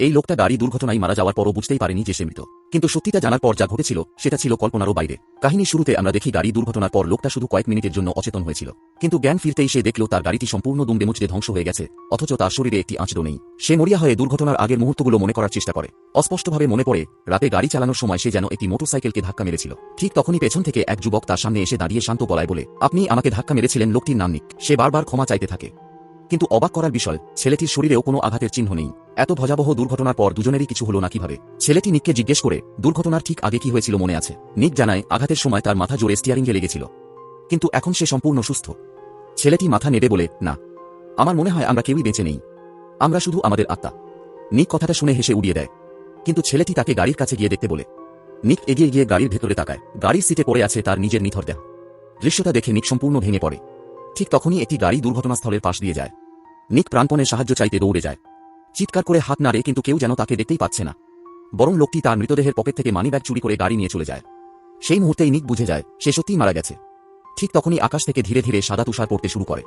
এই লোকটা গাড়ি দুর্ঘটনায় মারা যাওয়ার পরও বুঝতেই পারেনি যে সে মৃত। কিন্তু সত্যিটা জানার পর যা ঘটেছিল সেটা ছিল কল্পনারও বাইরে। কাহিনী শুরুতে আমরা দেখি গাড়ি দুর্ঘটনার পর লোকটা শুধু কয়েক মিনিটের জন্য অচেতন হয়েছিল, কিন্তু জ্ঞান ফিরতেই সে দেখল তার গাড়িটি সম্পূর্ণ দুমড়ে ধ্বংস হয়ে গেছে, অথচ তার শরীরে একটি আঁচড়ও নেই। সে মরিয়া হয়ে দুর্ঘটনার আগের মুহূর্তগুলো মনে করার চেষ্টা করে। অস্পষ্টভাবে মনে পড়ে রাতে গাড়ি চালানোর সময় সে যেন একটি মোটরসাইকেলকে ধাক্কা মেরেছিল। ঠিক তখনই পেছন থেকে এক যুবক তার সামনে এসে দাঁড়িয়ে শান্ত গলায় বলে, আপনি আমাকে ধাক্কা মেরেছিলেন। লোকটির নাম নিক। সে বারবার ক্ষমা চাইতে থাকে, কিন্তু অবাক করার বিষয়, ছেলেটির শরীরেও কোনো আঘাতের চিহ্ন নেই। এত ভয়াবহ দুর্ঘটনার পর দুজনেরই কিছু হলো না কিভাবে? ছেলেটি নিককে জিজ্ঞেস করে দুর্ঘটনার ঠিক আগে কি হয়েছিল মনে আছে। নিক জানায় আঘাতের সময় তার মাথা জোরে স্টিয়ারিংয়ে লেগেছিল, কিন্তু এখন সে সম্পূর্ণ সুস্থ। ছেলেটি মাথা নেড়ে বলে, না, আমার মনে হয় আমরা কেউই বেঁচে নেই, আমরা শুধু আমাদের আত্মা। নিক কথাটা শুনে হেসে উড়িয়ে দেয়, কিন্তু ছেলেটি তাকে গাড়ির কাছে গিয়ে দেখতে বলে। নিক এগিয়ে গিয়ে গাড়ির ভেতরে তাকায়। গাড়ির সিটে পড়ে আছে তার নিজের নিথর দেহ। দৃশ্যটা দেখে নিক সম্পূর্ণ ভেঙে পড়ে। ঠিক তখনই একটি গাড়ি দুর্ঘটনাস্থলের পাশ দিয়ে যায়। নিক প্রাণপণে সাহায্য চাইতে দৌড়ে যায়, চিৎকার করে হাত নাড়ে, কিন্তু কেউ যেন তাকে দেখতেই পাচ্ছে না। বরং লোকটি তার মৃতদেহের পকেট থেকে মানিব্যাগ চুরি করে গাড়ি নিয়ে চলে যায়। সেই মুহূর্তেই নিক বুঝে যায় সে সত্যিই মারা গেছে। ঠিক তখনই আকাশ থেকে ধীরে ধীরে সাদা তুষার পড়তে শুরু করে।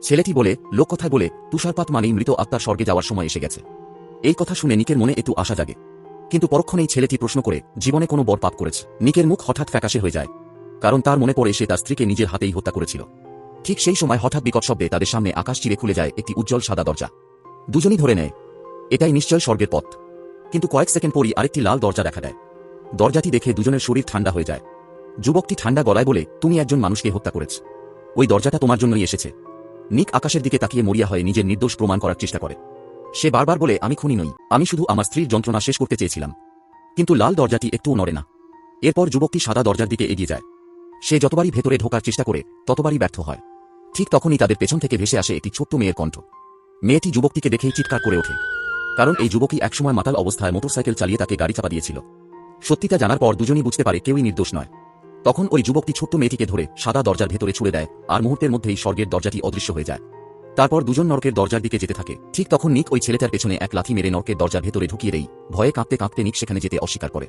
ছেলেটি বলে, লোক কথায় বলে তুষারপাত মানেই মৃত আত্মার স্বর্গে যাওয়ার সময় এসে গেছে। এই কথা শুনে নিকের মনে একটু আশা জাগে, কিন্তু পরক্ষণেই ছেলেটি প্রশ্ন করে জীবনে কোনো বড় পাপ করেছে। নিকের মুখ হঠাৎ ফ্যাকাশে হয়ে যায়, কারণ তার মনে পড়ে সে তার স্ত্রীকে নিজের হাতেই হত্যা করেছিল। ঠিক সেই সময় হঠাৎ বিকট শব্দে তাদের সামনে আকাশ চিরে খুলে যায় একটি উজ্জ্বল সাদা দরজা। দুজনই ধরে নেয় এটাই নিশ্চয় স্বর্গের পথ। কিন্তু কয়েক সেকেন্ড পরই আরেকটি লাল দরজা দেখা দেয়। দরজাটি দেখে দুজনের শরীর ঠান্ডা হয়ে যায়। যুবকটি ঠান্ডা গলায় বলে, তুমি একজন মানুষকে হত্যা করেছ, ওই দরজাটা তোমার জন্যই এসেছে। নিক আকাশের দিকে তাকিয়ে মরিয়া হয়ে নিজের নির্দোষ প্রমাণ করার চেষ্টা করে। সে বারবার বলে, আমি খুনি নই, আমি শুধু আমার স্ত্রীর যন্ত্রণা শেষ করতে চেয়েছিলাম। কিন্তু লাল দরজাটি একটুও নড়ে না। এরপর যুবকটি সাদা দরজার দিকে এগিয়ে যায়। সে যতবারই ভেতরে ঢোকার চেষ্টা করে ততবারই ব্যর্থ হয়। ঠিক তখনই তাদের পেছন থেকে ভেসে আসে একটি ছোট্ট মেয়ের কণ্ঠ। মেয়েটি যুবকটিকে দেখেই চিৎকার করে ওঠে, কারণ এই যুবকই একসময় মাতাল অবস্থায় মোটরসাইকেল চালিয়ে তাকে গাড়ি চাপা দিয়েছিল। সত্যিটা জানার পর দুজনই বুঝতে পারে কেউই নির্দোষ নয়। তখন ওই যুবকটি ছোট্ট মেয়েটিকে ধরে সাদা দরজার ভেতরে ছুড়ে দেয়, আর মুহূর্তের মধ্যেই স্বর্গের দরজাটি অদৃশ্য হয়ে যায়। তারপর দুজন নরকের দরজার দিকে যেতে থাকে। ঠিক তখন নিক ওই ছেলেটার পেছনে এক লাথি মেরে নরকের দরজার ভেতরে ঢুকিয়ে দেয়। ভয়ে কাঁপতে কাঁপতে নিক সেখানে যেতে অস্বীকার করে,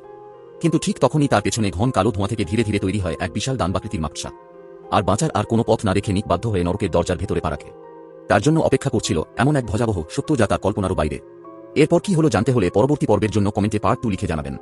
কিন্তু ঠিক তখনই তার পেছনে ঘন কালো ধোঁয়া থেকে ধীরে ধীরে তৈরি হয় এক বিশাল দানবাকৃতির মাকড়সা। আর বাঁচার আর কোনো পথ না রেখে নিক বাধ্য হয়ে নরকের দরজার ভেতরে পা রাখে। তার জন্য অপেক্ষা করছিল এমন এক ভয়াবহ সত্য যা তার কল্পনারও বাইরে। এরপর কি হলো জানতে হলে পরবর্তী পর্বের জন্য কমেন্টে পার্ট 2 লিখে জানাবেন।